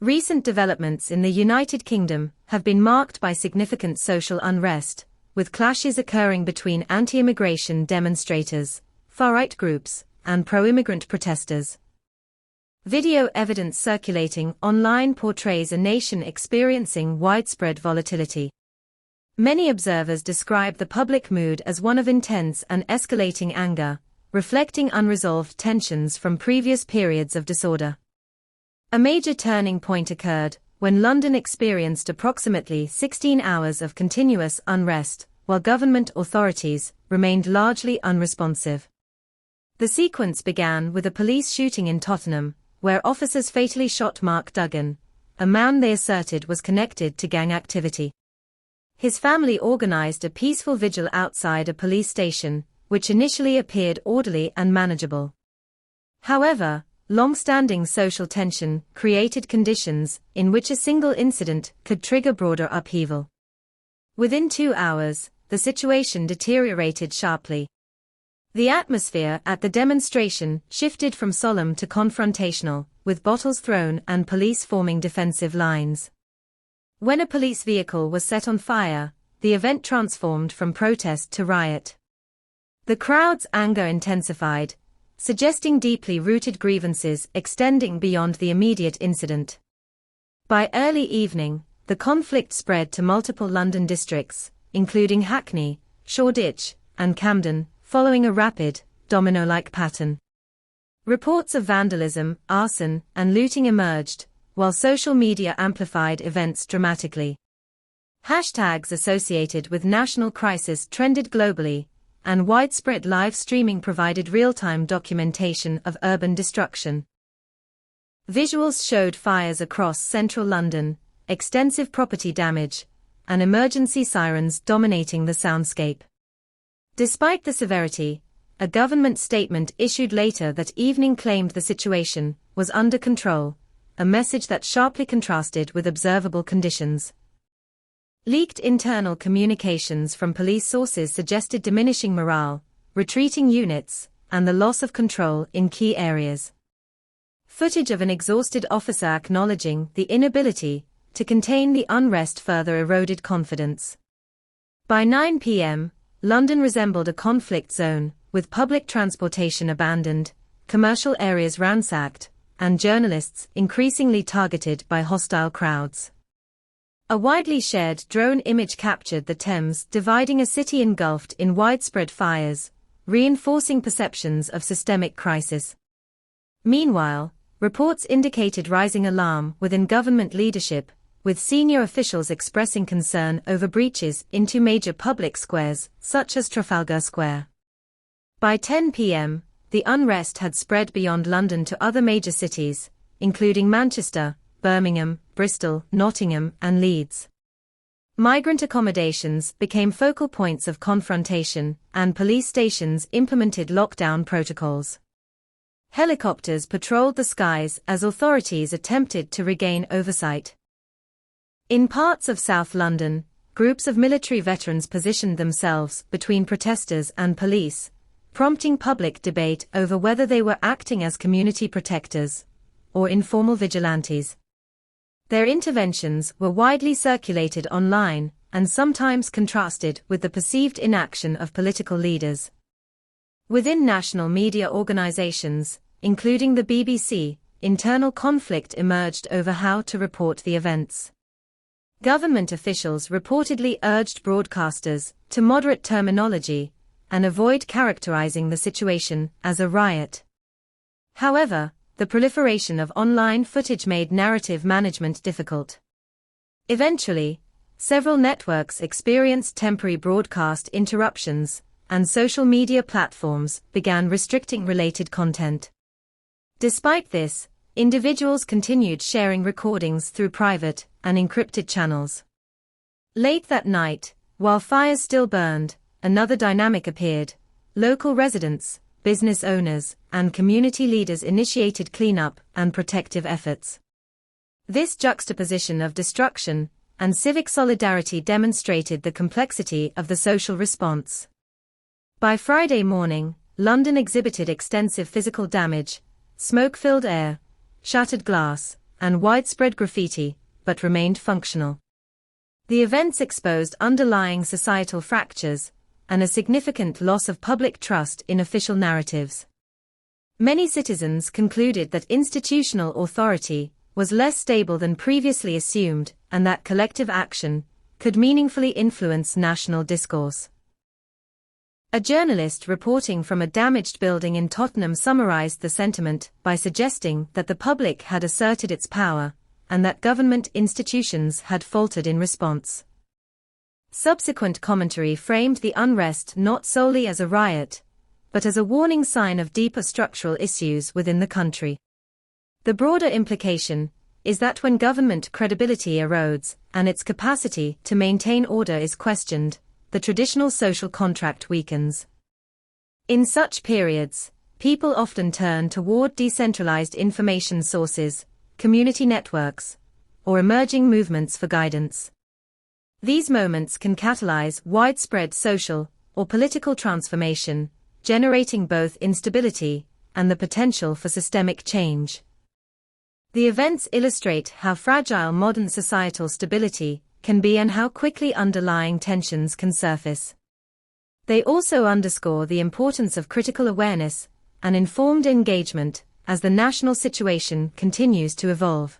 Recent developments in the United Kingdom have been marked by significant social unrest, with clashes occurring between anti-immigration demonstrators, far-right groups, and pro-immigrant protesters. Video evidence circulating online portrays a nation experiencing widespread volatility. Many observers describe the public mood as one of intense and escalating anger, reflecting unresolved tensions from previous periods of disorder. A major turning point occurred when London experienced approximately 16 hours of continuous unrest, while government authorities remained largely unresponsive. The sequence began with a police shooting in Tottenham, where officers fatally shot Mark Duggan, a man they asserted was connected to gang activity. His family organized a peaceful vigil outside a police station, which initially appeared orderly and manageable. However, long-standing social tension created conditions in which a single incident could trigger broader upheaval. Within 2 hours, the situation deteriorated sharply. The atmosphere at the demonstration shifted from solemn to confrontational, with bottles thrown and police forming defensive lines. When a police vehicle was set on fire, the event transformed from protest to riot. The crowd's anger intensified, suggesting deeply rooted grievances extending beyond the immediate incident. By early evening, the conflict spread to multiple London districts, including Hackney, Shoreditch, and Camden, following a rapid, domino-like pattern. Reports of vandalism, arson, and looting emerged, while social media amplified events dramatically. Hashtags associated with national crisis trended globally, and widespread live streaming provided real-time documentation of urban destruction. Visuals showed fires across central London, extensive property damage, and emergency sirens dominating the soundscape. Despite the severity, a government statement issued later that evening claimed the situation was under control, a message that sharply contrasted with observable conditions. Leaked internal communications from police sources suggested diminishing morale, retreating units, and the loss of control in key areas. Footage of an exhausted officer acknowledging the inability to contain the unrest further eroded confidence. By 9 p.m., London resembled a conflict zone, with public transportation abandoned, commercial areas ransacked, and journalists increasingly targeted by hostile crowds. A widely shared drone image captured the Thames dividing a city engulfed in widespread fires, reinforcing perceptions of systemic crisis. Meanwhile, reports indicated rising alarm within government leadership, with senior officials expressing concern over breaches into major public squares, such as Trafalgar Square. By 10 p.m., the unrest had spread beyond London to other major cities, including Manchester, Birmingham, Bristol, Nottingham, and Leeds. Migrant accommodations became focal points of confrontation, and police stations implemented lockdown protocols. Helicopters patrolled the skies as authorities attempted to regain oversight. In parts of South London, groups of military veterans positioned themselves between protesters and police, prompting public debate over whether they were acting as community protectors or informal vigilantes. Their interventions were widely circulated online, and sometimes contrasted with the perceived inaction of political leaders. Within national media organizations, including the BBC, internal conflict emerged over how to report the events. Government officials reportedly urged broadcasters to moderate terminology and avoid characterizing the situation as a riot. However, the proliferation of online footage made narrative management difficult. Eventually, several networks experienced temporary broadcast interruptions, and social media platforms began restricting related content. Despite this, individuals continued sharing recordings through private and encrypted channels. Late that night, while fires still burned, another dynamic appeared. Local residents, business owners, and community leaders initiated cleanup and protective efforts. This juxtaposition of destruction and civic solidarity demonstrated the complexity of the social response. By Friday morning, London exhibited extensive physical damage, smoke-filled air, shattered glass, and widespread graffiti, but remained functional. The events exposed underlying societal fractures and a significant loss of public trust in official narratives. Many citizens concluded that institutional authority was less stable than previously assumed, and that collective action could meaningfully influence national discourse. A journalist reporting from a damaged building in Tottenham summarized the sentiment by suggesting that the public had asserted its power, and that government institutions had faltered in response. Subsequent commentary framed the unrest not solely as a riot, but as a warning sign of deeper structural issues within the country. The broader implication is that when government credibility erodes and its capacity to maintain order is questioned, the traditional social contract weakens. In such periods, people often turn toward decentralized information sources, community networks, or emerging movements for guidance. These moments can catalyze widespread social or political transformation, generating both instability and the potential for systemic change. The events illustrate how fragile modern societal stability can be and how quickly underlying tensions can surface. They also underscore the importance of critical awareness and informed engagement as the national situation continues to evolve.